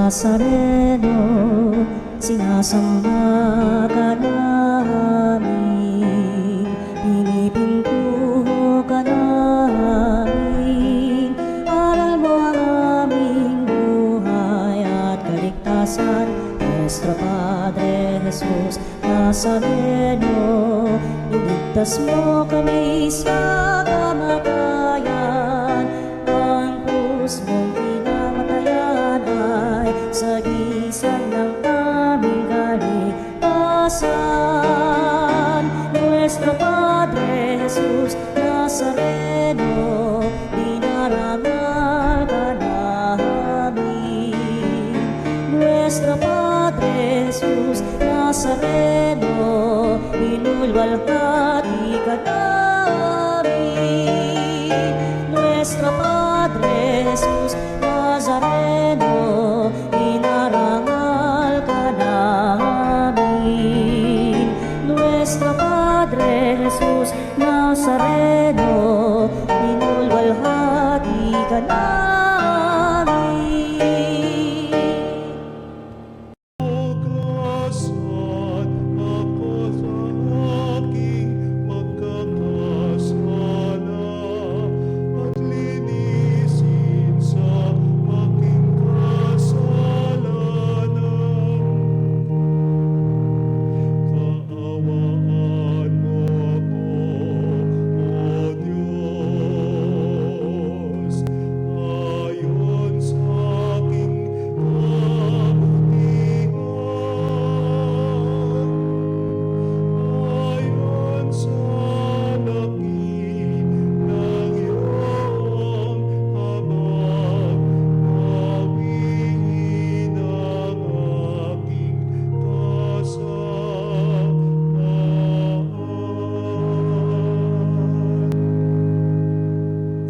Nazareno, sinasamba ka namin, pinipintuho ka namin. Aral mo ang aming buhay at kaligtasan, Nuestro Padre Jesus Nazareno. Iligtas mo kami sa kamatayan, ang krus mong pinamatayan ay sagisag ng aming kaligtasan. Nuestro Padre Jesus Nazareno, dinarangal ka namin. Nuestro Padre Jesus Nazareno, inulwalhati ka namin. Nuestro Padre Jesus Nazareno, inarangal ka namin. Nuestro Padre Jesus Nazareno, inulwalhati ka namin.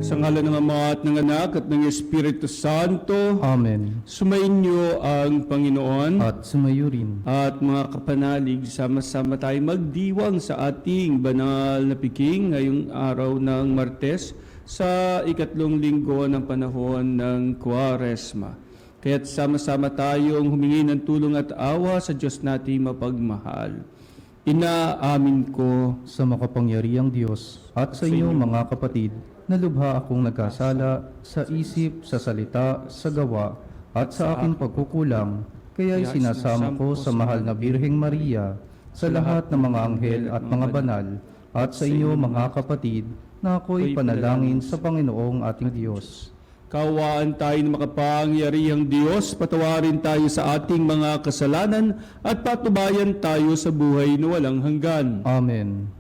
Sa ngalan ng Ama at ng Anak at ng Espiritu Santo. Amen. Sumainyo ang Panginoon. At sumayo rin. At mga kapanalig, sama-sama tayo magdiwang sa ating banal na piking ngayong araw ng Martes sa ikatlong linggo ng panahon ng Kwaresma. Kaya't sama-sama tayong humingi ng tulong at awa sa Diyos nating mapagmahal. Inaamin ko Sa makapangyarihang Diyos at sa inyo mga kapatid, na lubha akong nagkasala sa isip, sa salita, sa gawa, at sa aking pagkukulang, kaya sinasama ko sa mahal na Birheng Maria, sa lahat ng mga anghel at mga banal, at sa inyo mga kapatid, na ako'y panalangin sa Panginoong ating Diyos. Kaawaan tayo ng makapangyarihang Diyos, patawarin tayo sa ating mga kasalanan at patubayan tayo sa buhay na walang hanggan. Amen.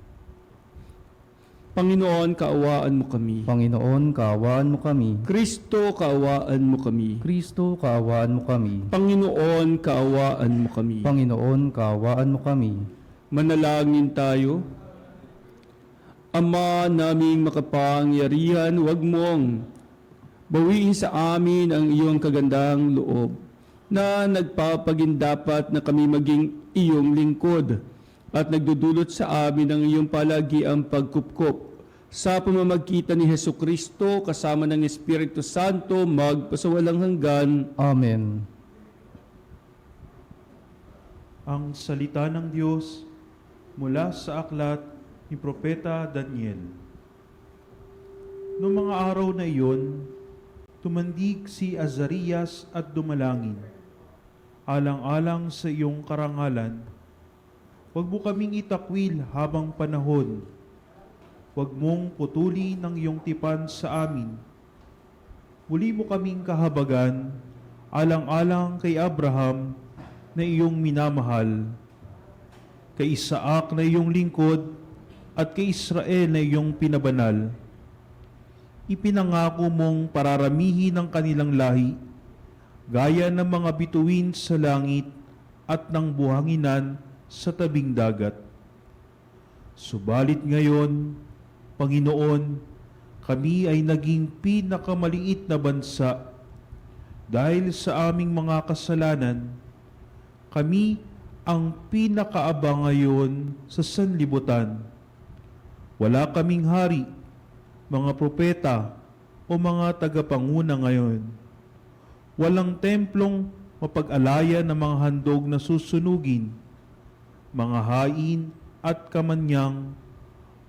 Panginoon, kaawaan mo kami. Panginoon, kaawaan mo kami. Kristo, kaawaan mo kami. Kristo, kaawaan mo kami. Panginoon, kaawaan mo kami. Panginoon, kaawaan mo kami. Manalangin tayo. Ama naming makapangyarihan, huwag mong bawiin sa amin ang iyong kagandahang loob na nagpapagindapat na kami maging iyong lingkod at nagdudulot sa amin ang iyong palagiang pagkupkop sa pamamagitan ni Hesukristo kasama ng Espiritu Santo magpasawalang hanggan. Amen. Ang salita ng Diyos mula sa aklat ni Propeta Daniel. Noong mga araw na iyon, tumandig si Azarias at dumalangin, alang-alang sa iyong karangalan. Huwag mo kaming itakwil habang panahon. Huwag mong putuli ng iyong tipan sa amin. Muli mo kaming kahabagan, alang-alang kay Abraham na iyong minamahal, kay Isaac na iyong lingkod, at kay Israel na iyong pinabanal. Ipinangako mong pararamihin ang kanilang lahi, gaya ng mga bituin sa langit at ng buhanginan sa tabing dagat. Subalit ngayon, Panginoon, kami ay naging pinakamaliit na bansa dahil sa aming mga kasalanan. Kami ang pinakaabang ngayon sa sanlibutan. Wala kaming hari, mga propeta o mga tagapanguna ngayon. Walang templong mapag-alaya ng mga handog na susunugin, mga hain at kamanyang,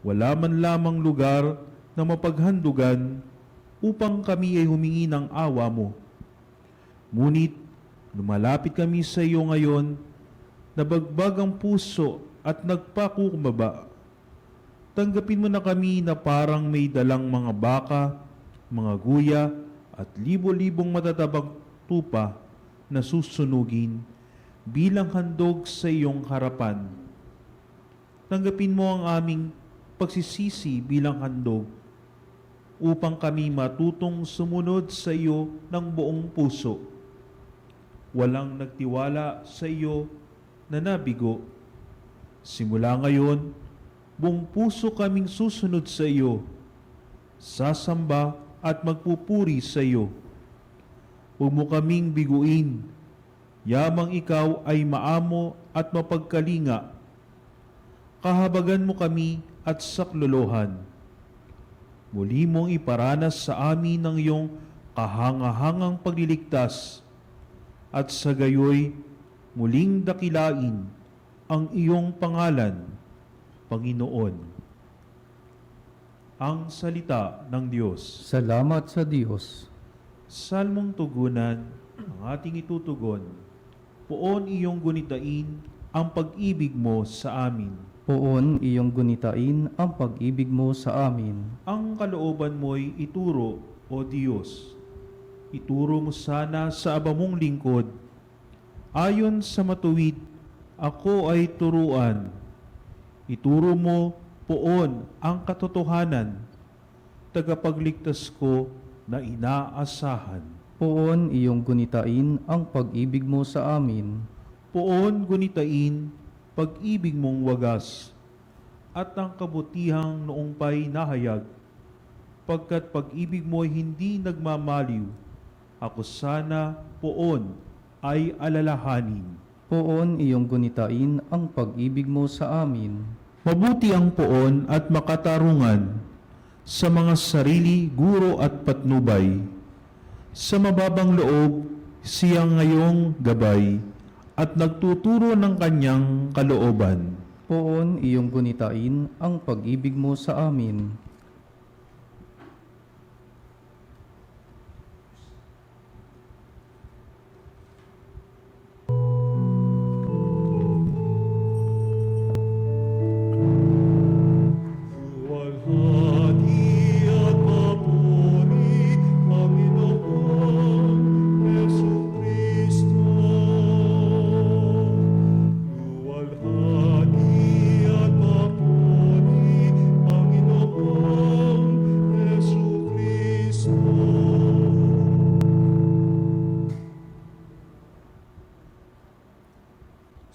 wala man lamang lugar na mapaghandugan upang kami ay humingi ng awa mo. Ngunit lumalapit kami sa iyo ngayon na bagbag ang puso at nagpakukumbaba. Tanggapin mo na kami na parang may dalang mga baka, mga guya at libo-libong matatabang tupa na susunugin bilang handog sa iyong harapan. Tanggapin mo ang aming pagsisisi bilang handog upang kami matutong sumunod sa iyo ng buong puso. Walang nagtiwala sa iyo na nabigo. Simula ngayon, buong puso kaming susunod sa iyo, sasamba at magpupuri sa iyo. Huwag mo kaming biguin, yamang ikaw ay maamo at mapagkalinga. Kahabagan mo kami at saklolohan. Muli mong iparanas sa amin ng iyong kahangahangang pagliligtas at sa gayoy muling dakilain ang iyong pangalan, Panginoon. Ang salita ng Diyos. Salamat sa Diyos. Salmong tugunan, ang ating itutugon. Poon iyong gunitain ang pag-ibig mo sa amin. Poon iyong gunitain ang pag-ibig mo sa amin. Ang kalooban mo'y ituro, O Diyos. Ituro mo sana sa aba mong lingkod. Ayon sa matuwid, ako ay turuan. Ituro mo poon ang katotohanan, tagapagligtas ko na inaasahan. Poon iyong gunitain ang pag-ibig mo sa amin. Poon gunitain pag-ibig mong wagas at ang kabutihang noong pa'y nahayag, pagkat pag-ibig mo'y hindi nagmamaliw, ako sana poon ay alalahanin. Poon iyong gunitain ang pag-ibig mo sa amin. Mabuti ang poon at makatarungan sa mga sarili, guro at patnubay. Sa mababang loob, siyang ngayong gabay at nagtuturo ng kanyang kalooban. Poon iyong gunitain ang pag-ibig mo sa amin.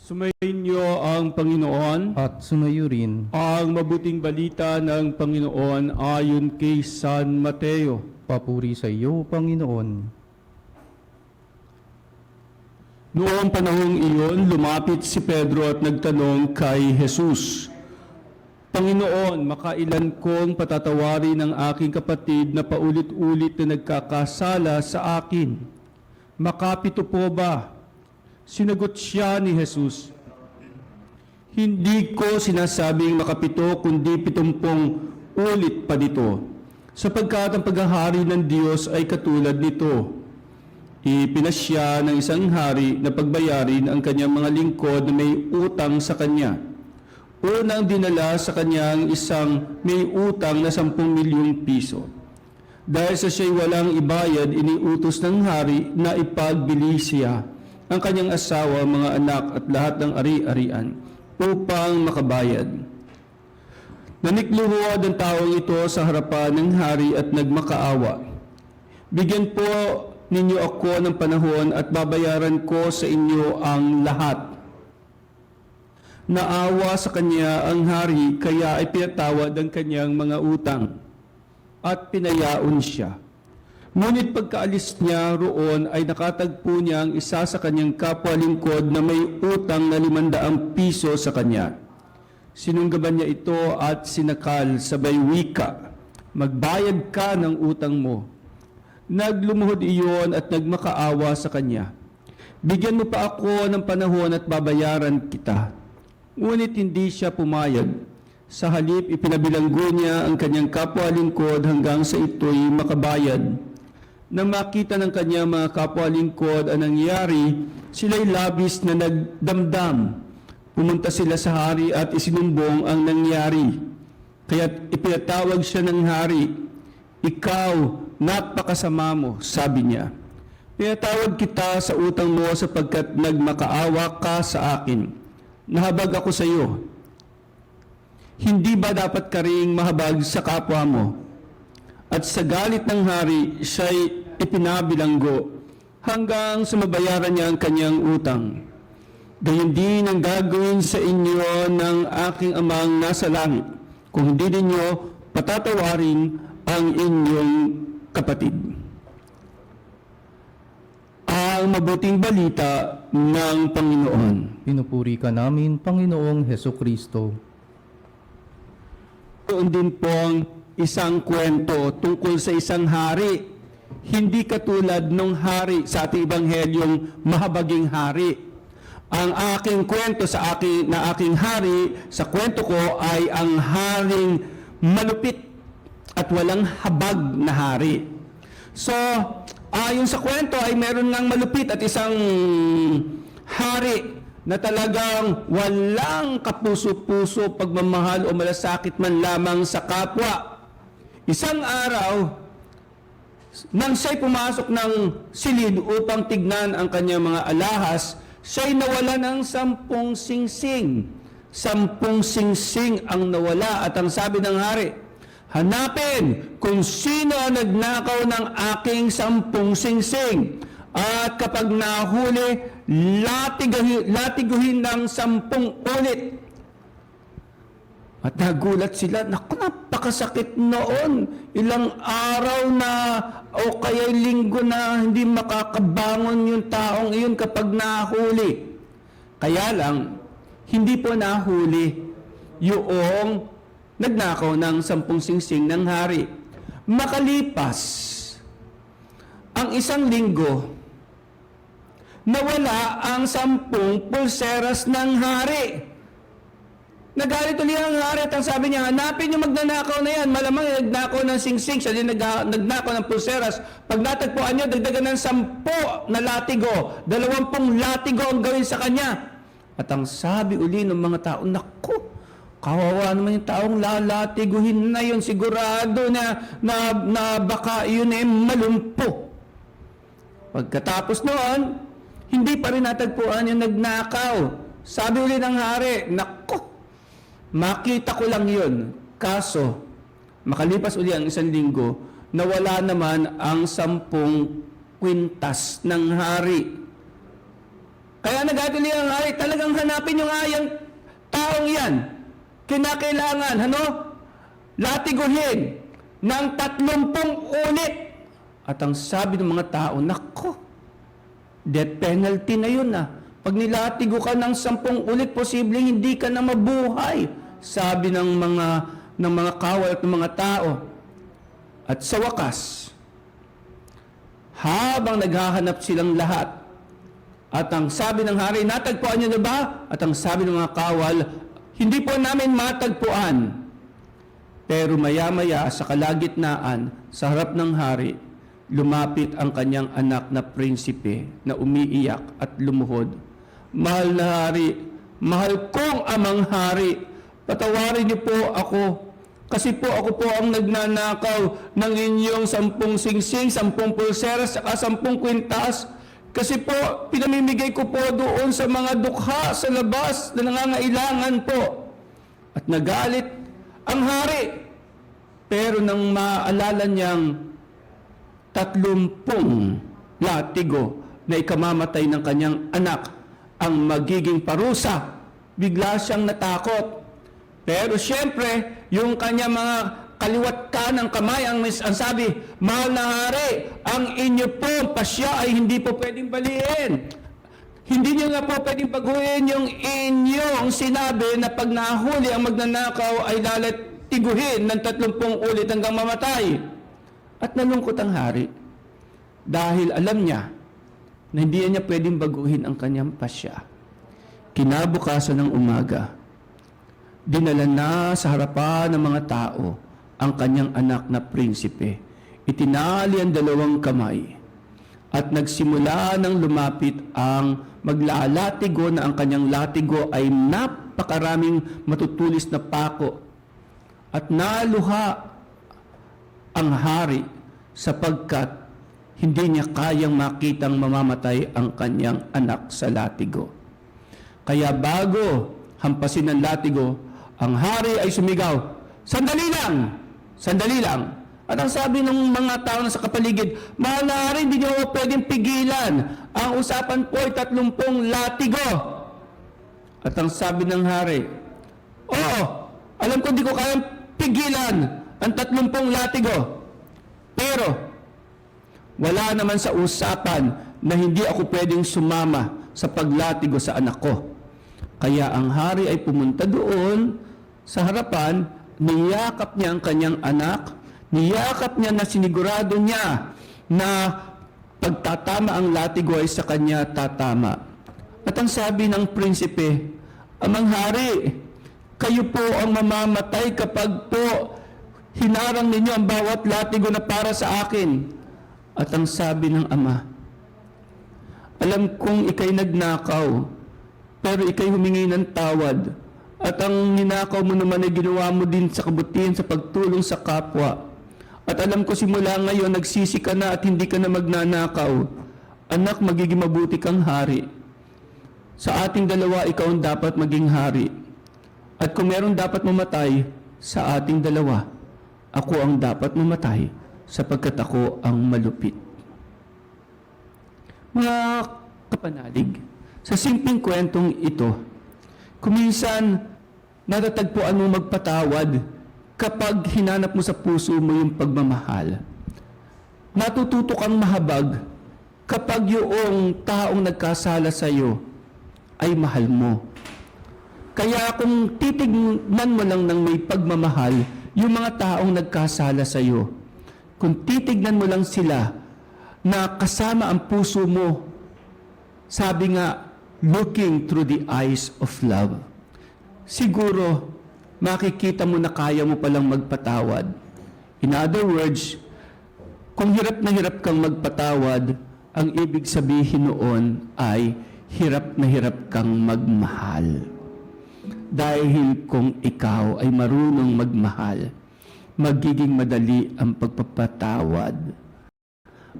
Sumayin niyo ang Panginoon, At sumayo rin, ang mabuting balita ng Panginoon ayon kay San Mateo. papuri sa iyo, Panginoon. Noong panahong iyon, lumapit si Pedro at nagtanong kay Jesus, Panginoon, makailan kong patatawarin ang aking kapatid na paulit-ulit na nagkakasala sa akin? Makapito po ba? Sinagot siya ni Jesus, hindi ko sinasabing makapito kundi 70 ulit pa dito, sapagkat ang paghahari ng Diyos ay katulad nito. Ipinasya ng isang hari na pagbayarin ang kanyang mga lingkod na may utang sa kanya. Unang dinala sa kanyang isang may utang na 10 milyong piso. Dahil sa siya'y walang ibayad, iniutos ng hari na ipagbili siya ang kanyang asawa, mga anak at lahat ng ari-arian upang makabayad. Nanikluhod ang taong ito sa harapan ng hari at nagmakaawa. Bigyan po ninyo ako ng panahon at babayaran ko sa inyo ang lahat. Naawa sa kanya ang hari, kaya ay pinatawad ang kanyang mga utang at pinayaon siya. Ngunit pagkaalis niya roon ay nakatagpo niya ang isa sa kanyang kapwa-lingkod na may utang na 500 piso sa kanya. Sinunggaban niya ito at sinakal, sabay wika, magbayad ka ng utang mo. Naglumuhod iyon at nagmakaawa sa kanya. Bigyan mo pa ako ng panahon at babayaran kita. Ngunit hindi siya pumayag. Sa halip, ipinabilanggo niya ang kanyang kapwa lingkod hanggang sa ito'y makabayad. Nang makita ng kanyang mga kapwa lingkod ang nangyari, sila'y labis na nagdamdam. Pumunta sila sa hari at isinumbong ang nangyari. Kaya't ipinatawag siya ng hari. Ikaw, napakasama mo, sabi niya. Pinatawad kita sa utang mo sapagkat nagmakaawa ka sa akin. Nahabag ako sa iyo. Hindi ba dapat ka ring mahabag sa kapwa mo? At sa galit ng hari, siya'y ipinabilanggo hanggang sa mabayaran niya ang kanyang utang. Gayon din ang gagawin sa inyo ng aking amang nasa langit, kung hindi ninyo patatawarin ang inyong kapatid. Ang mabuting balita ng Panginoon. Pinupuri ka namin, Panginoong Hesukristo. Doon din pong isang kwento tungkol sa isang hari. Hindi katulad nung hari sa ating Ebanghelyong mahabaging hari. Ang aking kwento sa aking hari, sa kwento ko ay ang haring malupit at walang habag na hari. So, ayon sa kwento ay meron ng malupit at isang hari na talagang walang kapuso-puso, pagmamahal o malasakit man lamang sa kapwa. Isang araw, nang siya'y pumasok ng silid upang tignan ang kanyang mga alahas, siya'y nawala ng 10 singsing. 10 singsing ang nawala at ang sabi ng hari, hanapin kung sino ang nagnakaw ng aking 10 singsing. At kapag nahuli, latiguhin ng 10 ulit. At nagulat sila, naku, napakasakit noon. Ilang araw na o kaya linggo na hindi makakabangon yung taong iyon kapag nahuli. Kaya lang, hindi po nahuli yung nagnakaw ng 10 singsing ng hari. Makalipas ang isang linggo, nawala ang 10 pulseras ng hari. Nagalit ulit ang hari at ang sabi niya, hanapin yung magnanakaw na yan. Malamang nagnakaw ng singsing, siya din nagnakaw ng pulseras. Pag natagpuan nyo, dagdagan ng 10 na latigo. 20 latigo ang gawin sa kanya. At ang sabi uli ng mga tao, naku, kawawa naman yung taong lalatiguhin na yun. Sigurado na baka yun ay malumpo. Pagkatapos noon, hindi pa rin natagpuan yung nagnakaw. Sabi uli ng hari, naku, makita ko lang yun. Kaso, makalipas uli ang 1 linggo, nawala naman ang 10 kwintas ng hari. Kaya nagatuloy ang hari, talagang hanapin yung ayang taong yan. Kinakailangan, latiguhin ng 30 ulit. At ang sabi ng mga tao, nako, death penalty na yun ah. Pag nilatigo ka ng 10 ulit, posibleng hindi ka na mabuhay. Sabi ng mga kawal at ng mga tao. At sa wakas, habang naghahanap silang lahat, at ang sabi ng hari, natagpuan niyo na ba? At ang sabi ng mga kawal, hindi po namin matagpuan. Pero maya-maya sa kalagitnaan, sa harap ng hari, lumapit ang kanyang anak na prinsipe na umiiyak at lumuhod. Mahal na hari, mahal kong amang hari, patawarin niyo po ako. Kasi po ako po ang nagnanakaw ng inyong 10 singsing, 10 pulseras, saka 10 kwintas. Kasi po, pinamimigay ko po doon sa mga dukha sa labas na nangangailangan po. At nagalit ang hari. Pero nang maalala niyang 30 latigo na ikamamatay ng kanyang anak ang magiging parusa, bigla siyang natakot. Pero siyempre, yung kanyang mga kaliwat kanang kamay, ang sabi, mahal na hari, ang inyo pong pasya ay hindi po pwedeng baliin. Hindi nyo nga po pwedeng paghuhin yung inyong sinabi na pag nahuli ang magnanakaw ay lalatiguhin ng 30 ulit hanggang mamatay. At nalungkot ang hari dahil alam niya na hindi niya pwedeng baguhin ang kanyang pasya. Kinabukasan ng umaga, dinala na sa harapan ng mga tao ang kanyang anak na prinsipe. Itinali ang 2 kamay at nagsimula ng lumapit ang maglalatigo na ang kanyang latigo ay napakaraming matutulis na pako at naluha ang hari sapagkat hindi niya kayang makitang mamamatay ang kanyang anak sa latigo. Kaya bago hampasin ng latigo, ang hari ay sumigaw, "Sandali lang! Sandali lang!" At ang sabi ng mga tao na sa kapaligid, "Mahal na hari, hindi niyo pwedeng pigilan. Ang usapan po ay 30 latigo." At ang sabi ng hari, "Oo, alam ko di ko kayang pigilan ang 30 latigo. Pero wala naman sa usapan na hindi ako pwedeng sumama sa paglatigo sa anak ko." Kaya ang hari ay pumunta doon sa harapan, niyakap niya ang kanyang anak, niyakap niya na sinigurado niya na pagtatama ang latigo ay sa kanya tatama. At ang sabi ng prinsipe, "Amang hari, kayo po ang mamamatay kapag po hinarang ninyo ang bawat latigo na para sa akin." At ang sabi ng ama, "Alam kong ikay nagnakaw, pero ikay humingi ng tawad. At ang ninakaw mo naman ay ginawa mo din sa kabutihan sa pagtulong sa kapwa. At alam ko simula ngayon nagsisi ka na at hindi ka na magnanakaw. Anak, magiging mabuti kang hari. Sa ating dalawa, ikaw ang dapat maging hari. At kung meron dapat mamatay, sa ating dalawa, ako ang dapat mamatay sapagkat ako ang malupit." Mga kapanalig, sa simpleng kwentong ito, kuminsan natatagpuan mo magpatawad kapag hinanap mo sa puso mo yung pagmamahal. Natututo kang mahabag kapag yung taong nagkasala sa iyo ay mahal mo. Kaya kung titignan mo lang ng may pagmamahal yung mga taong nagkasala sa iyo, kung titignan mo lang sila na kasama ang puso mo, sabi nga, looking through the eyes of love, siguro makikita mo na kaya mo palang magpatawad. In other words, kung hirap na hirap kang magpatawad, ang ibig sabihin noon ay hirap na hirap kang magmahal. Dahil kung ikaw ay marunong magmahal, magiging madali ang pagpapatawad.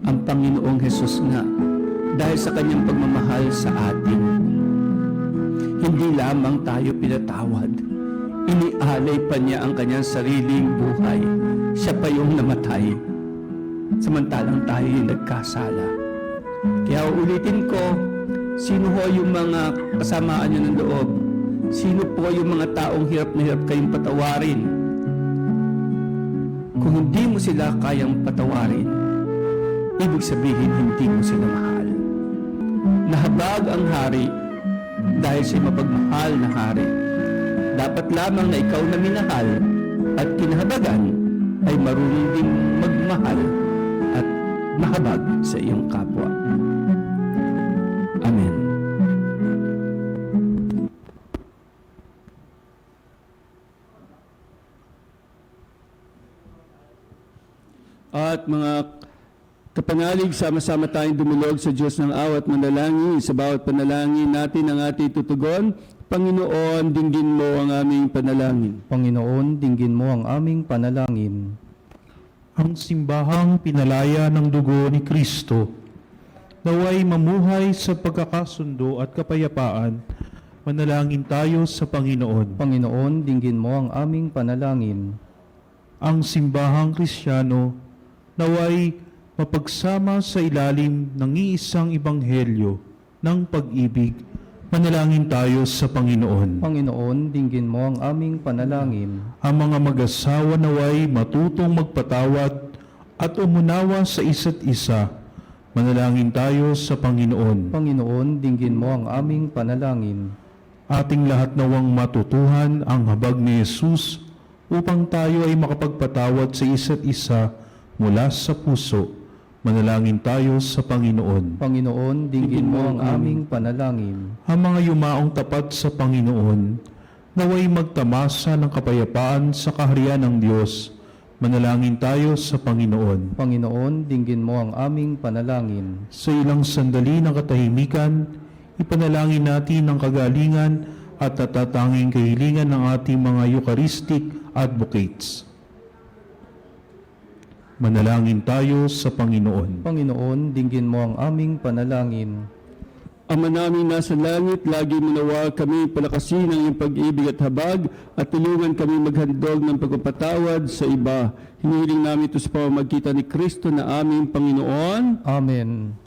Ang Panginoong Hesus nga, dahil sa kanyang pagmamahal sa atin, hindi lamang tayo pinatawad, inialay pa niya ang kanyang sariling buhay. Siya pa yung namatay, samantalang tayo yung nagkasala. Kaya ulitin ko, sino ho yung mga kasamaan niyo ng loob? Sino po yung mga taong hirap na hirap kayong patawarin? Kung hindi mo sila kayang patawarin, ibig sabihin hindi mo sila mahal. Nahabag ang hari dahil siya mapagmahal na hari. Dapat lamang na ikaw na minahal at kinahabagan ay marunong din magmahal at mahabag sa iyong kapwa. Amen. At mga kapanalig, sama-sama tayong dumulog sa Diyos ng awat manalangin. Sa bawat panalangin natin ang ating tutugon. Panginoon, dinggin mo ang aming panalangin. Panginoon, dinggin mo ang aming panalangin. Ang simbahang pinalaya ng dugo ni Kristo, naway mamuhay sa pagkakasundo at kapayapaan, manalangin tayo sa Panginoon. Panginoon, dinggin mo ang aming panalangin. Ang simbahang Kristiyano, naway mapagsama sa ilalim ng iisang ibanghelyo ng pag-ibig, manalangin tayo sa Panginoon. Panginoon, dinggin mo ang aming panalangin. Ang mga mag-asawa naway matutong magpatawad at umunawa sa isa't isa, manalangin tayo sa Panginoon. Panginoon, dinggin mo ang aming panalangin. Ating lahat nawang matutuhan ang habag ni Jesus upang tayo ay makapagpatawad sa isa't isa mula sa puso. Manalangin tayo sa Panginoon. Panginoon, dinggin mo ang aming panalangin. Ang mga yumaong tapat sa Panginoon, naway magtamasa ng kapayapaan sa kaharian ng Diyos. Manalangin tayo sa Panginoon. Panginoon, dinggin mo ang aming panalangin. Sa ilang sandali ng katahimikan, ipanalangin natin ang kagalingan at natatanging kahilingan ng ating mga Eucharistic advocates. Manalangin tayo sa Panginoon. Panginoon, dinggin mo ang aming panalangin. Ama namin nasa langit, lagi mo nawa kami palakasin ang iyong pag-ibig at habag at tulungan kami maghandog ng pagpapatawad sa iba. Hinihiling namin ito sa pamamagitan ni Kristo na aming Panginoon. Amen.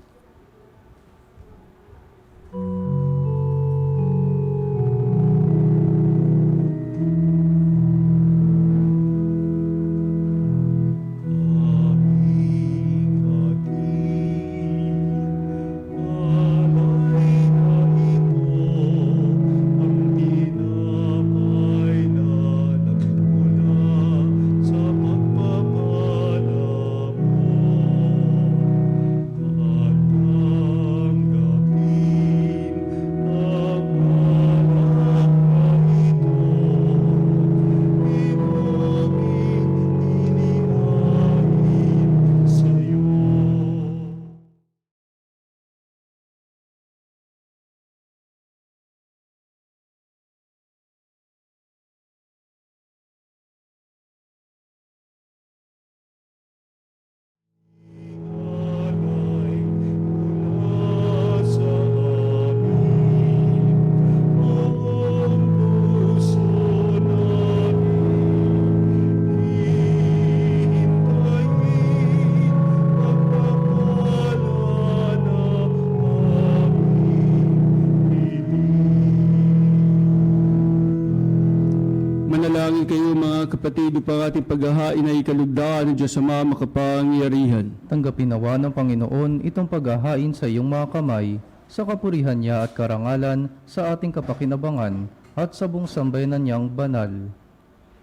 Manalangin kayo mga kapatid upang ating paghahain ay ikalugdaan ng Diyos Ama makapangyarihan. Tanggapin nawa ng Panginoon itong paghahain sa iyong mga kamay, sa kapurihan niya at karangalan, sa ating kapakinabangan, at sa buong sambayanan niyang banal.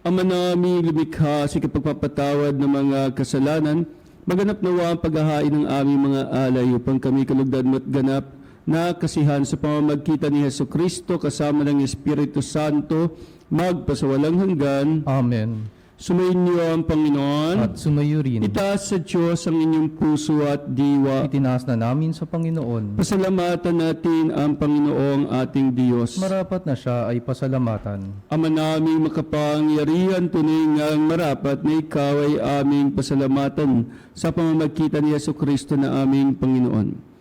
Ama namin lumikha sa kapagpapatawad ng mga kasalanan, maganap nawa ang paghahain ng aming mga alay upang kami kalugdan mo't ganap na kasihan sa pamamagitan ni Jesucristo kasama ng Espiritu Santo, magpasawalang hanggan. Amen. Sumayin niyo ang Panginoon. At sumayo rin. Itaas sa Diyos ang inyong puso at diwa. Itinaas na namin sa Panginoon. Pasalamatan natin ang Panginoong ating Diyos. Marapat na siya ay pasalamatan. Ama naming makapangyarihan, tunay ngang marapat na ikaw ay aming pasalamatan sa pamamagitan ni Jesucristo na aming Panginoon.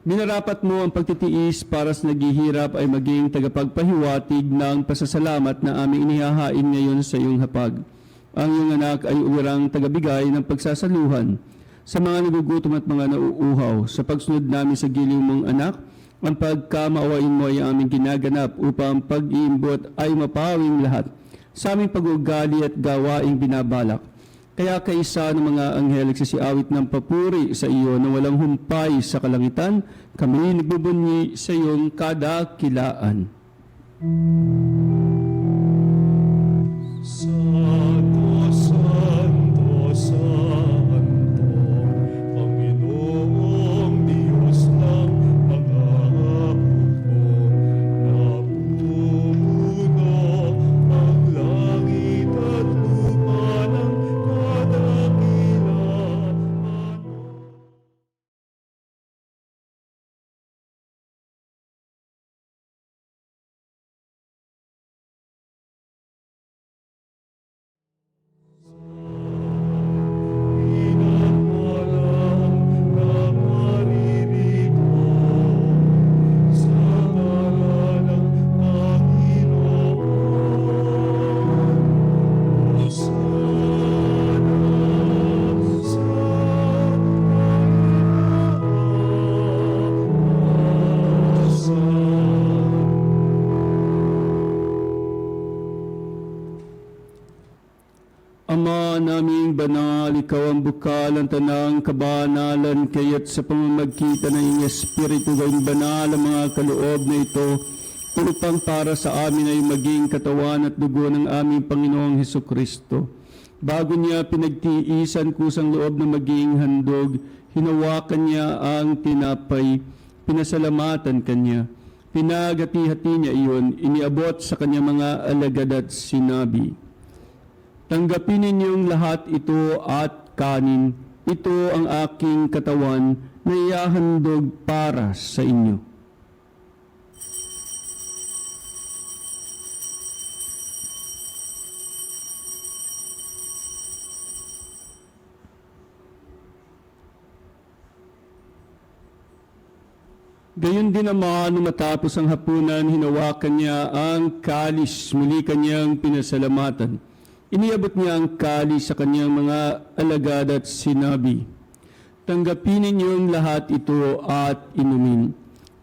Minarapat mo ang pagtitiis para sa naghihirap ay maging tagapagpahiwatig ng pasasalamat na aming inihahain ngayon sa iyong hapag. Ang iyong anak ay uwirang tagabigay ng pagsasaluhan sa mga nagugutom at mga nauuhaw. Sa pagsunod namin sa giliw mong anak, ang pagkamaawain mo ay aming ginaganap upang pag-iimbot ay mapawing lahat sa aming pag-ugali at gawaing binabalak. Kaya kaisa ng mga anghel nagsisiawit ng papuri sa iyo na walang humpay sa kalangitan, kami nagbubunyi sa iyong kadakilaan. Santo, Santo, Santo, Panginoong Diyos ng mga hukbo, napupuno ang langit at lupa ng kadakilaan. Ama naming banal, ikaw ang bukal ang tanang kabanalan, kaya't sa pamamagitan ng iyong Espiritu gawing banal ang mga kaloob na ito, upang para sa amin ay maging katawan at dugo ng aming Panginoong Hesukristo. Bago niya pinagtiisan kusang loob na maging handog, hinawakan niya ang tinapay, pinasalamatan kanya. Pinagati-hati niya iyon, iniabot sa kanyang mga alagad at sinabi, "Tanggapin ninyong lahat ito at kanin. Ito ang aking katawan na ihahandog para sa inyo." Gayon din naman, nung matapos ang hapunan, hinawakan niya ang kalis, muli kanyang pinasalamatan. Iniabot niya ang kalis sa kanyang mga alagad at sinabi, "Tanggapin ninyong lahat ito at inumin.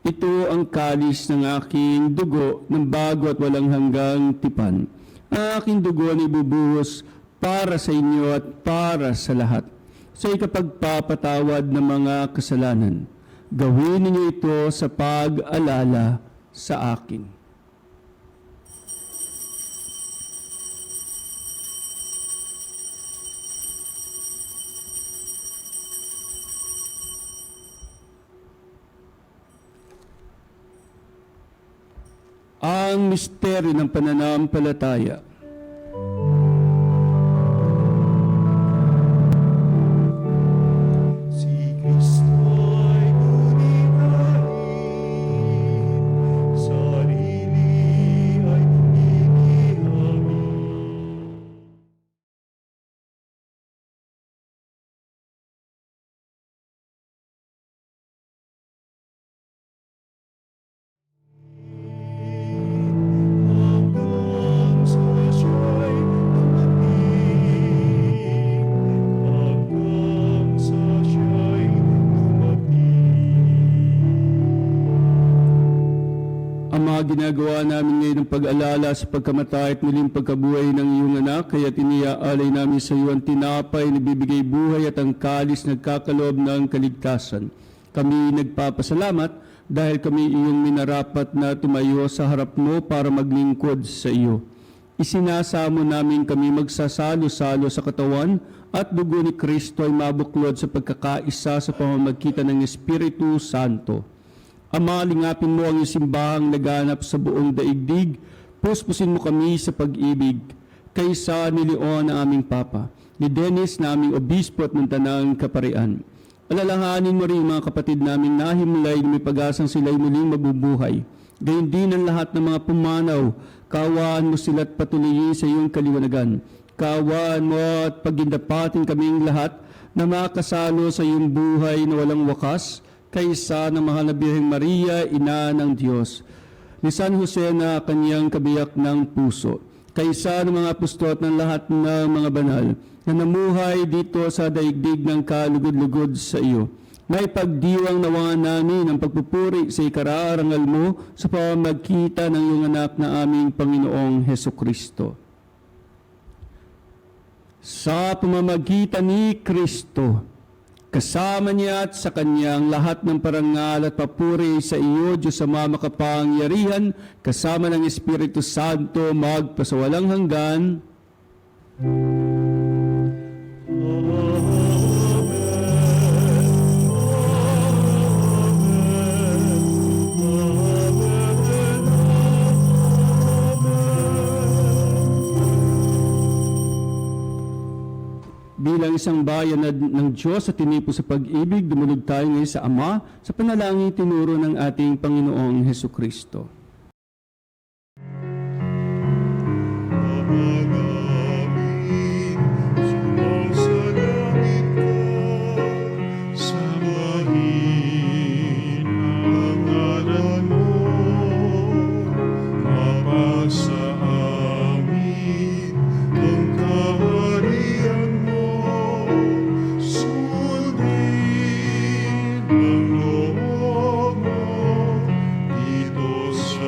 Ito ang kalis ng aking dugo ng bago at walang hanggang tipan. Ang aking dugo ay ibubuhos para sa inyo at para sa lahat, sa ikapagpapatawad ng mga kasalanan. Gawin ninyo ito sa pag-alala sa akin." Ang misteryo ng pananampalataya. Si Kristo'y uninahin, sarili ay inihamin. Hanggang sa siya'y dumating, hanggang sa siya'y dumating. Ama, ginagawa namin ngayon ang pag-alala sa pagkamatay at muling pagkabuhay ng iyong anak, kaya iniaalay namin sa iyo ang tinapay na bibigay buhay at ang kalis nagkakaloob ng kaligtasan. Kami nagpapasalamat dahil kami iyong minarapat na tumayo sa harap mo para maglingkod sa iyo. Isinasamo namin kami magsasalo-salo sa katawan at dugo ni Kristo ay mabuklod sa pagkakaisa sa pamamagitan ng Espiritu Santo. Ama, lingapin mo ang iyong simbahang naganap sa buong daigdig. Puspusin mo kami sa pag-ibig. Kaysa ni Leon na aming Papa, ni Dennis na aming Obispo at ng Tanang Kaparian. Alalahanin mo rin mga kapatid naming nahimlay na may pag-asang sila'y muling mabubuhay. Gayon din ang lahat ng mga pumanaw. Kaawaan mo sila at patuloyin sa iyong kaliwanagan. Kaawaan mo at pagindapatin kaming lahat na makasalo sa iyong buhay na walang wakas, kaysa ng mahal na Birheng Maria, Ina ng Diyos, ni San Jose na kanyang kabiyak ng puso, kaysa ng mga apostol at ng lahat ng mga banal na namuhay dito sa daigdig ng kalugod-lugod sa iyo. Na ipagdiwang nawa namin ang pagpupuri sa ikararangal mo sa pamamagitan ng iyong anak na aming Panginoong Hesukristo. Sa pamamagitan ni Kristo, kasama niya at sa kanyang lahat ng parangal at papuri sa iyo, Diyos Ama makapangyarihan, kasama ng Espiritu Santo, magpasawalang hanggan. Bilang isang bayan ng Diyos at tinipo sa pag-ibig, dumulog tayo ngayon sa Ama sa panalangin tinuro ng ating Panginoong Hesukristo. Ama namin, sumasalangit ka, sambahin ang ngalan mo, mapasa amin ang kaharian mo, sundin ang loob mo dito sa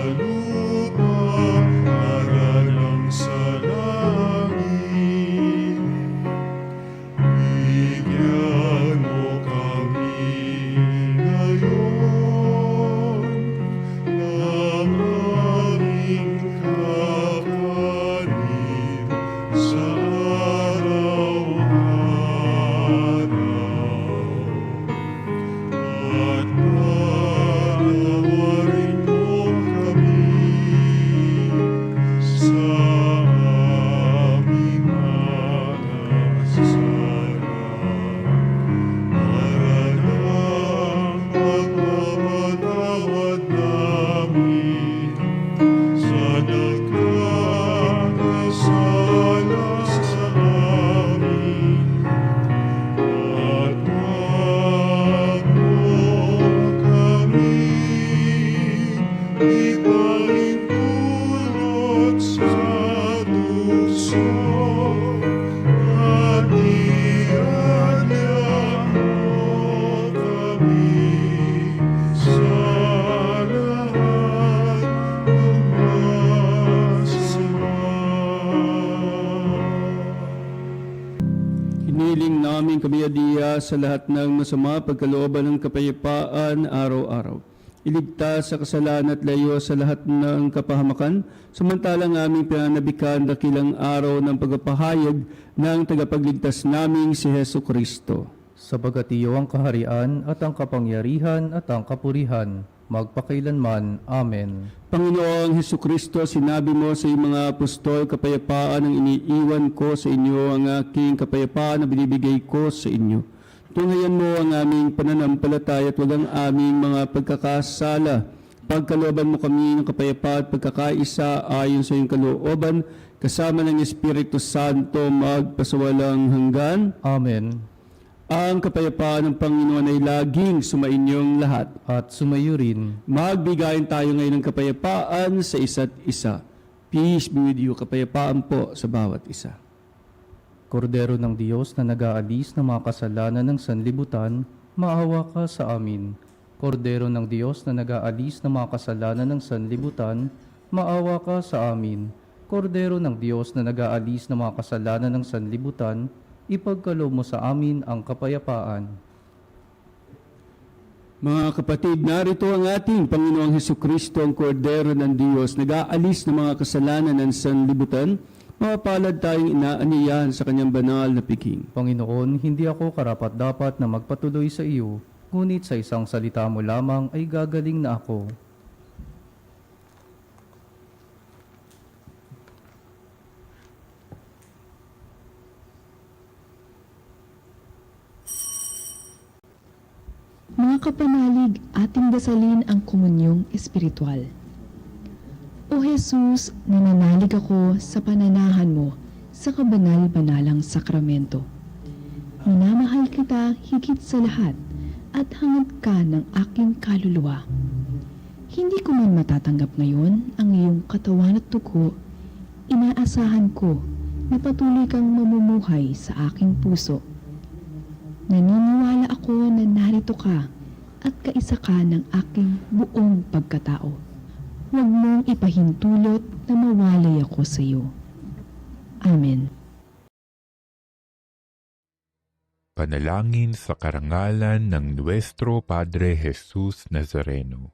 mula sa lahat ng masama, pagkalooban ng kapayapaan araw-araw. Iligtas sa kasalanan at layo sa lahat ng kapahamakan, samantalang aming pinanabikan dakilang araw ng pagpapahayag ng tagapagligtas naming si Hesu Kristo. Sabagat iyo ang kaharian at ang kapangyarihan at ang kapurihan, magpakailanman. Amen. Panginoong Hesu Kristo, sinabi mo sa iyong mga apostol, kapayapaan ang iniiwan ko sa inyo, ang aking kapayapaan na binibigay ko sa inyo. Tunghayan mo ang aming pananampalataya at wag ang aming mga pagkakasala. Pagkalooban mo kami ng kapayapaan at pagkakaisa ayon sa iyong kalooban, kasama ng Espiritu Santo magpasawalang hanggan. Amen. Ang kapayapaan ng Panginoon ay laging sumainyong lahat. At sumayo rin. Magbigayin tayo ngayon ng kapayapaan sa isa't isa. Peace be with you. Kapayapaan po sa bawat isa. Kordero ng Diyos na nag-aalis ng mga kasalanan ng sanlibutan, maawa ka sa amin. Kordero ng Diyos na nag-aalis ng mga kasalanan ng sanlibutan, maawa ka sa amin. Kordero ng Diyos na nag-aalis ng mga kasalanan ng sanlibutan, ipagkaloob mo sa amin ang kapayapaan. Mga kapatid, narito ang ating Panginoong Hesukristo, ang Kordero ng Diyos, nag-aalis ng mga kasalanan ng sanlibutan. Mapalad tayong inaaniyahan sa kanyang banal na piking. Panginoon, hindi ako karapat-dapat na magpatuloy sa iyo, ngunit sa isang salita mo lamang ay gagaling na ako. Mga kapanalig, ating dasalin ang komunyong espiritual. O Jesus, nananalig ako sa pananahan mo sa kabanal-banalang sakramento. Minamahal kita higit sa lahat at hangad ka ng aking kaluluwa. Hindi ko man matatanggap ngayon ang iyong katawan at dugo, inaasahan ko na patuloy kang mamumuhay sa aking puso. Naniniwala ako na narito ka at kaisa ka ng aking buong pagkatao. Huwag mong ipahintulot na mawalay ako sa iyo. Amen. Panalangin sa karangalan ng Nuestro Padre Jesus Nazareno.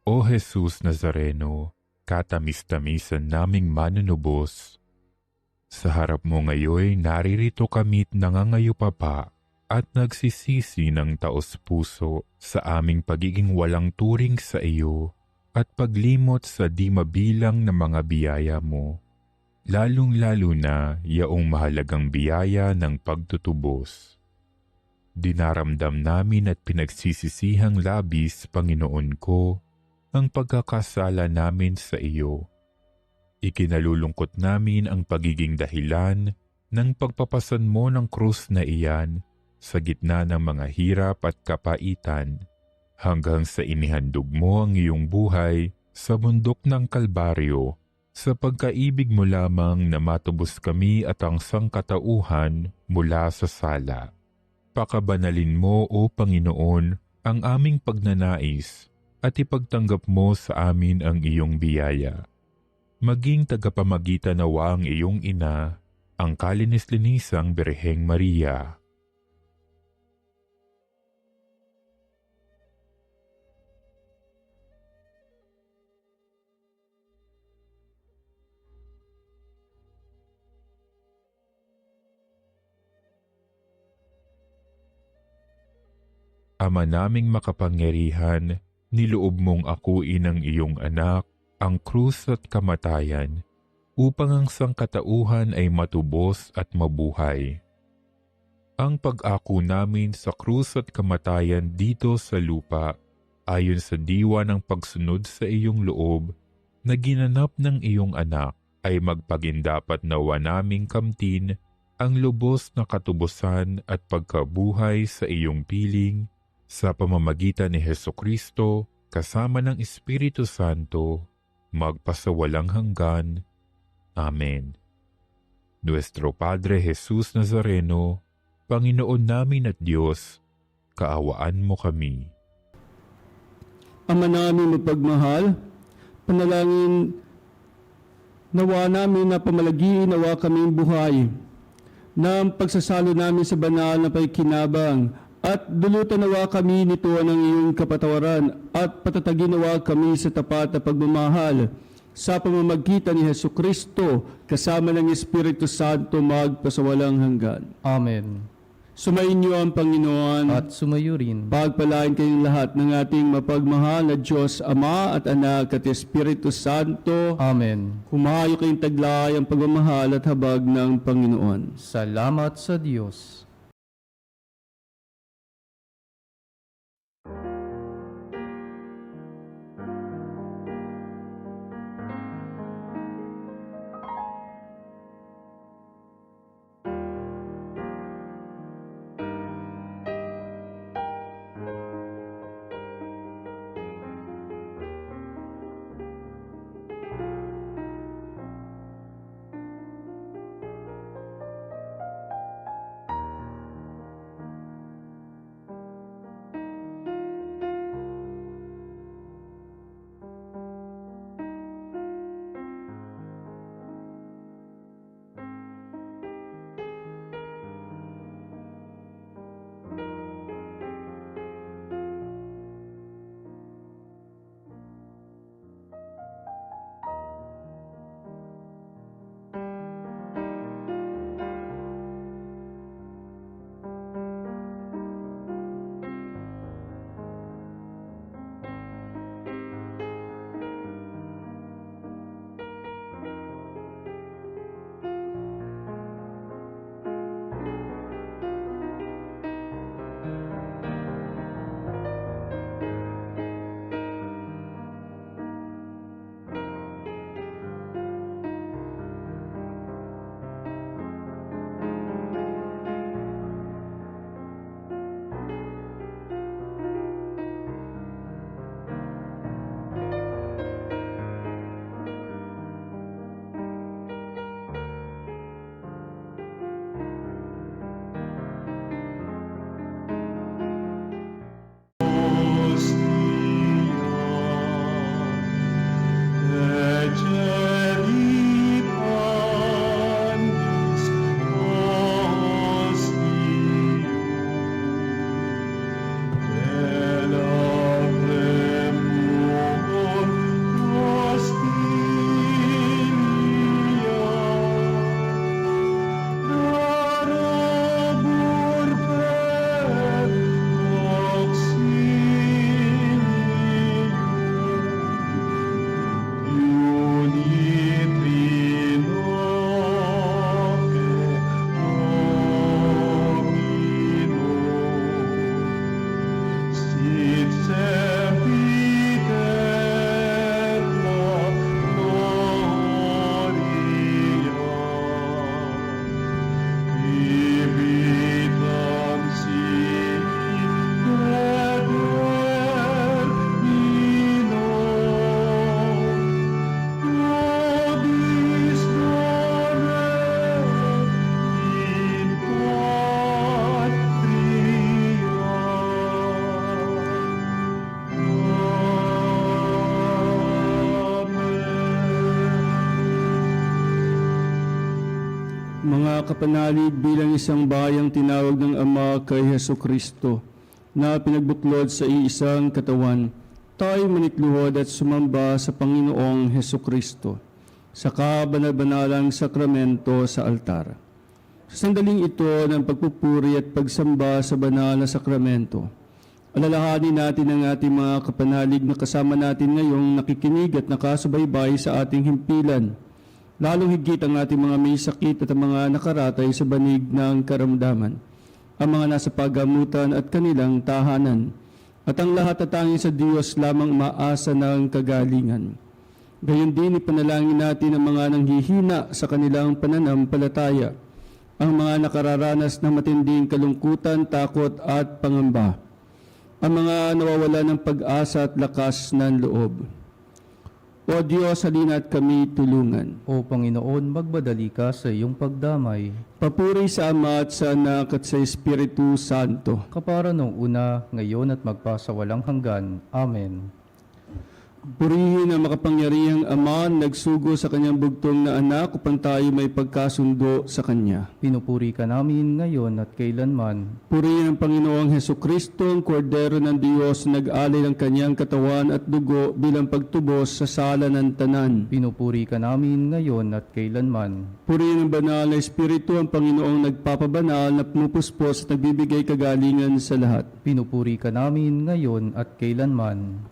O Jesus Nazareno, katamis-tamisan naming manunubos, sa harap mo ngayon naririto kami't nangangayupapa at nagsisisi ng taos-puso sa aming pagiging walang turing sa iyo at paglimot sa di mabilang na mga biyaya mo, lalong-lalo na yaong mahalagang biyaya ng pagtutubos. Dinaramdam namin at pinagsisisihang labis, Panginoon ko, ang pagkakasala namin sa iyo. Ikinalulungkot namin ang pagiging dahilan ng pagpapasan mo ng krus na iyan sa gitna ng mga hirap at kapaitan, hanggang sa inihandog mo ang iyong buhay sa bundok ng Kalbaryo, sa pagkaibig mo lamang na matubos kami at ang sangkatauhan mula sa sala. Pakabanalin mo, O Panginoon, ang aming pagnanais at ipagtanggap mo sa amin ang iyong biyaya. Maging tagapamagitan nawa ang iyong ina, ang kalinis-linisang Birheng Maria. Ama naming makapangyarihan, niloob mong akuin ang iyong anak, ang krus at kamatayan, upang ang sangkatauhan ay matubos at mabuhay. Ang pag-ako namin sa krus at kamatayan dito sa lupa, ayon sa diwa ng pagsunod sa iyong loob, na ginanap ng iyong anak, ay magpagindapat nawa naming kamtin ang lubos na katubusan at pagkabuhay sa iyong piling, sa pamamagitan ni Hesukristo, kasama ng Espiritu Santo, magpasawalang hanggan. Amen. Nuestro Padre Jesus Nazareno, Panginoon namin at Diyos, kaawaan mo kami. Ama namin mapagmahal, panalangin nawa namin na pamalagi nawa kaming buhay. ng pagsasalo namin sa banal na pakikinabang at dulutan nawa kami nito ng iyong kapatawaran at patatagin nawa kami sa tapat na pagmamahal sa pamamagitan ni Hesukristo kasama ng Espiritu Santo magpasawalang hanggan. Amen. Sumainyo ang Panginoon At sumayo rin. pagpalain kayong lahat ng ating mapagmahal na Diyos Ama at Anak at Espiritu Santo. Amen. Humayo kayong taglay ang pagmamahal at habag ng Panginoon. Salamat sa Diyos. Mga kapanalig, bilang isang bayang tinawag ng Ama kay Hesukristo na pinagbuklod sa iisang katawan, tayo manitluhod at sumamba sa Panginoong Hesukristo sa kabanal-banalang sakramento sa altar. Sa sandaling ito ng pagpupuri at pagsamba sa banal na sakramento, alalahanin natin ang ating mga kapanalig na kasama natin ngayong nakikinig at nakasubaybay sa ating himpilan, lalong higit ang ating mga may sakit at ang mga nakaratay sa banig ng karamdaman, ang mga nasa pagamutan at kanilang tahanan, at ang lahat na tanging sa Diyos lamang maasa ng kagalingan. Gayon din ipanalangin natin ang mga nanghihina sa kanilang pananampalataya, ang mga nakararanas ng matinding kalungkutan, takot at pangamba, ang mga nawawala ng pag-asa at lakas ng loob. O Diyos, halina't kami tulungan. O Panginoon, magbadali ka sa iyong pagdamay. Papuri sa Ama at sa Anak at sa Espiritu Santo. Kapara nung una, ngayon at magpasawalang hanggan. Amen. Purihin ang makapangyarihang Ama na nagsugo sa kanyang bugtong na anak upang tayo may pagkasundo sa Kanya. Pinupuri ka namin ngayon at kailanman. Purihin ang Panginoong Hesukristo, ang kordero ng Diyos na nag-alay ng kanyang katawan at dugo bilang pagtubos sa sala ng tanan. Pinupuri ka namin ngayon at kailanman. Purihin ang banal na Espiritu, ang Panginoong nagpapabanal na pumupuspos at nagbibigay kagalingan sa lahat. Pinupuri ka namin ngayon at kailanman.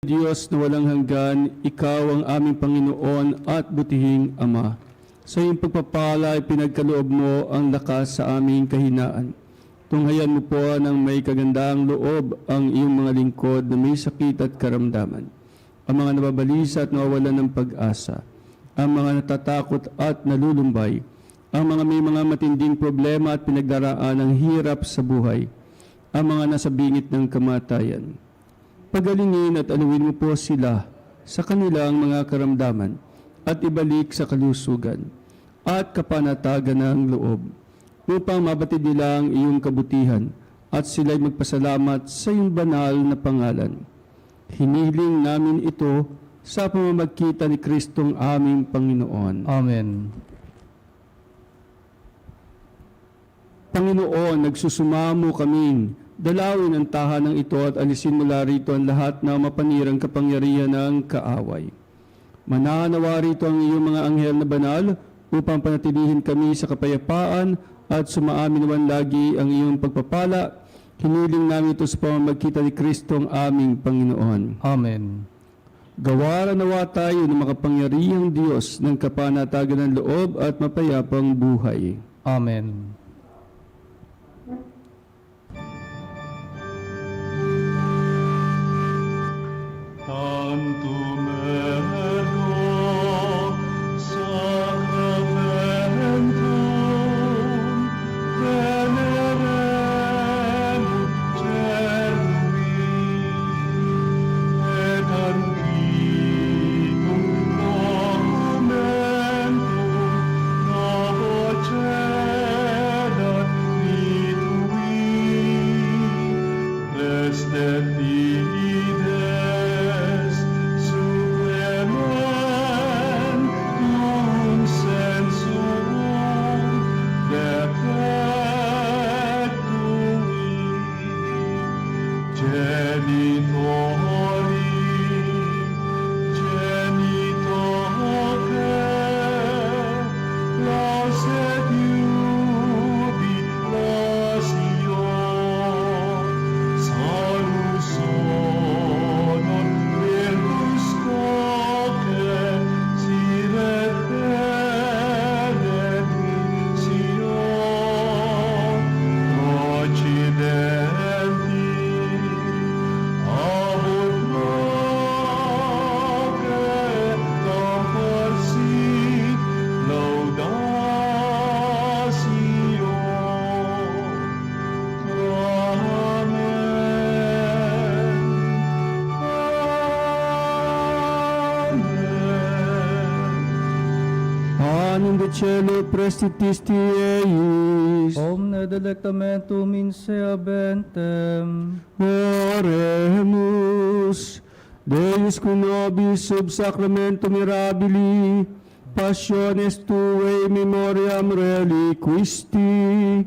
Diyos na walang hanggan, Ikaw ang aming Panginoon at butihing Ama. Sa iyong pagpapala ay pinagkaloob mo ang lakas sa aming kahinaan. Tunghayan mo po ng may kagandaang loob ang iyong mga lingkod na may sakit at karamdaman. Ang mga nababalisa at nawawalan ng pag-asa. Ang mga natatakot at nalulumbay. Ang mga may mga matinding problema at pinagdaraan ng hirap sa buhay. Ang mga nasa bingit ng kamatayan. Pagalingin at anuwin mo po sila sa kanilang mga karamdaman at ibalik sa kalusugan at kapanatagan ng loob upang mabatid nila ang iyong kabutihan at sila'y magpasalamat sa iyong banal na pangalan. Hinihiling namin ito sa pamamagitan ni Kristong aming Panginoon. Amen. Panginoon, nagsusumamo kaming dalawin ang tahanang ito at alisin mula rito ang lahat ng mapanirang kapangyarihan ng kaaway. Mananawa rito ang iyong mga anghel na banal upang panatilihin kami sa kapayapaan at sumaamin naman lagi ang iyong pagpapala. Hiniling namin ito sa pamamagitan ni Kristong aming Panginoon. Amen. Gawaran nawa tayo ng makapangyarihang Diyos ng kapanatagan ng loob at mapayapang buhay. Amen. cielo prestitisti eis. Omne delectamentum in sea bentem. Oremus, Deus qui nobis sub sacramento mirabili, passiones tuae memoriam reliquisti,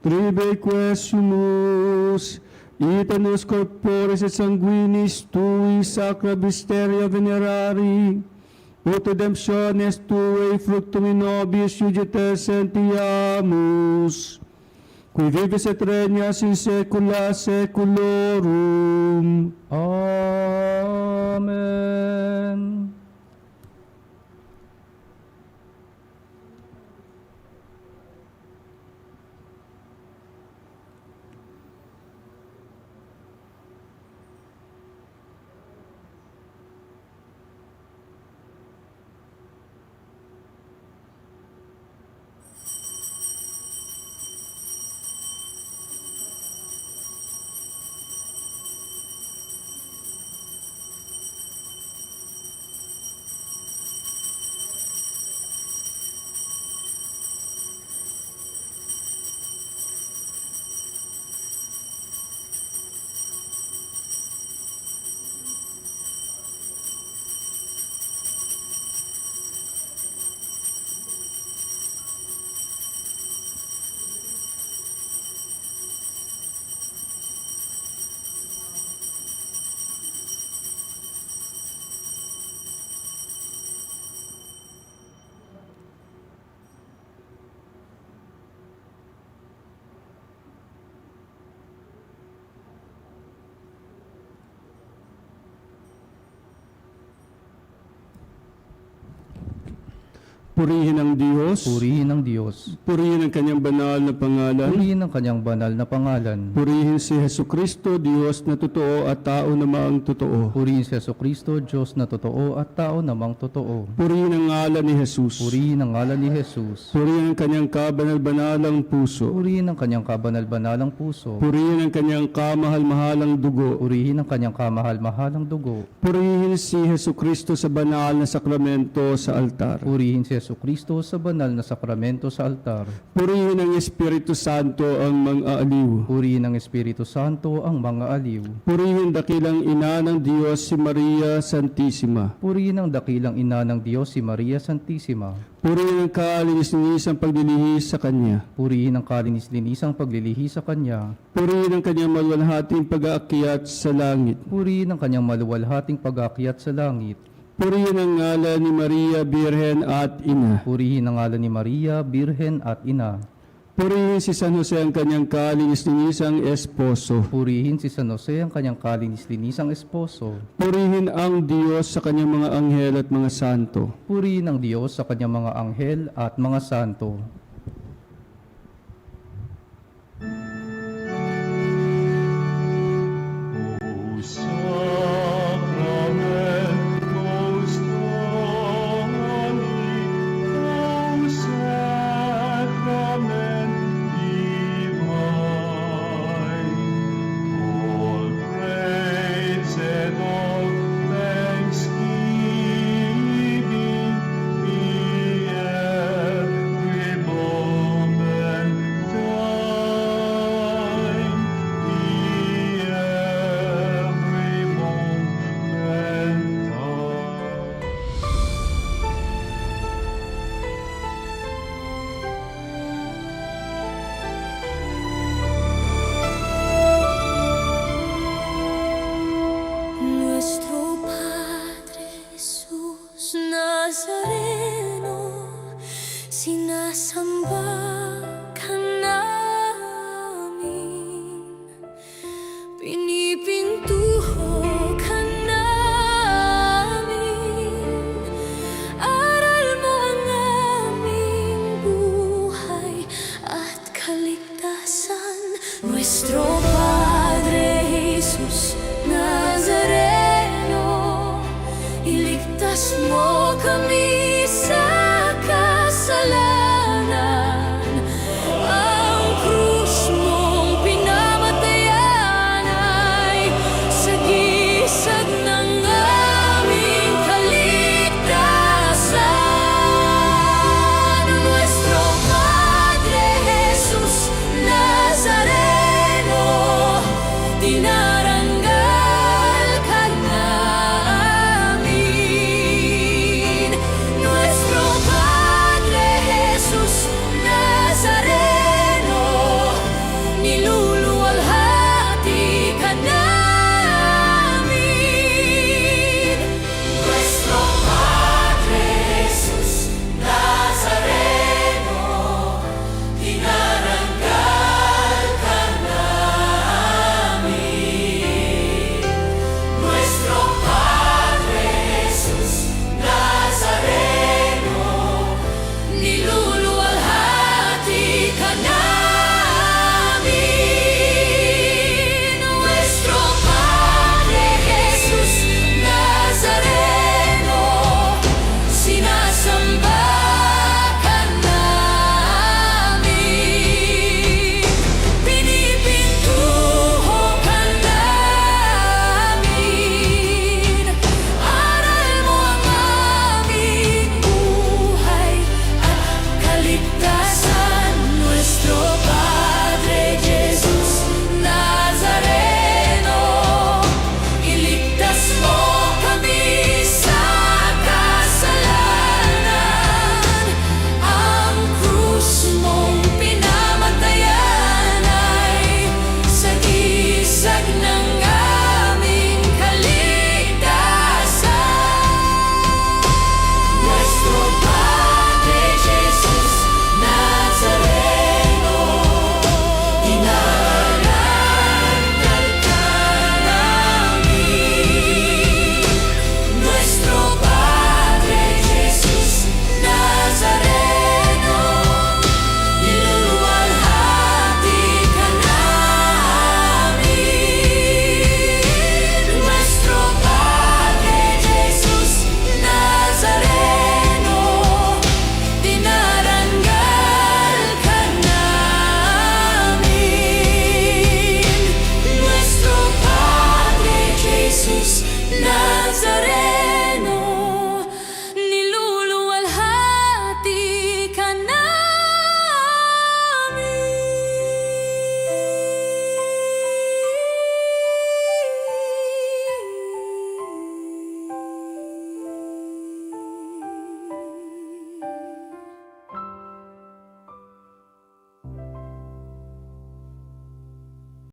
tribe quesumus, itanos corporis et sanguinis tui sacra mysteria venerari, ut redemptiones tuae fructum in nobis iugite sentiamus, qui vives et regnas in saecula saeculorum. Amen. Purihin ang Diyos. Purihin ang Diyos. Purihin ang kanyang banal na pangalan. Purihin ang kanyang banal na pangalan. Purihin si Hesu Kristo, Diyos na totoo at tao namang totoo. Purihin si Jesucristo, Diyos na totoo at tao namang totoo. Purihin ang ngalan ni Jesus. Purihin ang ngalan ni Jesus. Purihin ang kanyang kabanal-banalang puso. Purihin ang kanyang kabanal-banalang puso. Purihin ang kanyang kamahal-mahalang dugo. Purihin ang kanyang kamahal-mahalang dugo. Purihin si Hesu Kristo sa banal na sakramento sa altar. Purihin si Jesucristo sa banal na sakramento sa altar. Purihin ang Espiritu Santo ang mga aliw. Purihin ang Espiritu Santo ang mga aliw. Purihin dakilang ina ng Diyos si Maria Santissima. Purihin ang dakilang ina ng Diyos si Maria Santissima. Purihin ang kalinis-linisang paglilihis sa Kanya. Purihin ang kalinis-linisang paglilihi sa Kanya. Purihin ang Kanyang maluwalhating pag-aakyat sa langit. Purihin ang kanyang maluwalhating pag-akyat sa langit. Purihin ang ngalan ni Maria, Birhen at Ina. Purihin ang ngalan ni Maria, Birhen at Ina. Purihin si San Jose ang kanyang kalinis-linisang esposo. Purihin si San Jose ang kanyang kalinis-linisang esposo. Purihin ang Diyos sa kanyang mga anghel at mga santo. Purihin ang Diyos sa kanyang mga anghel at mga santo.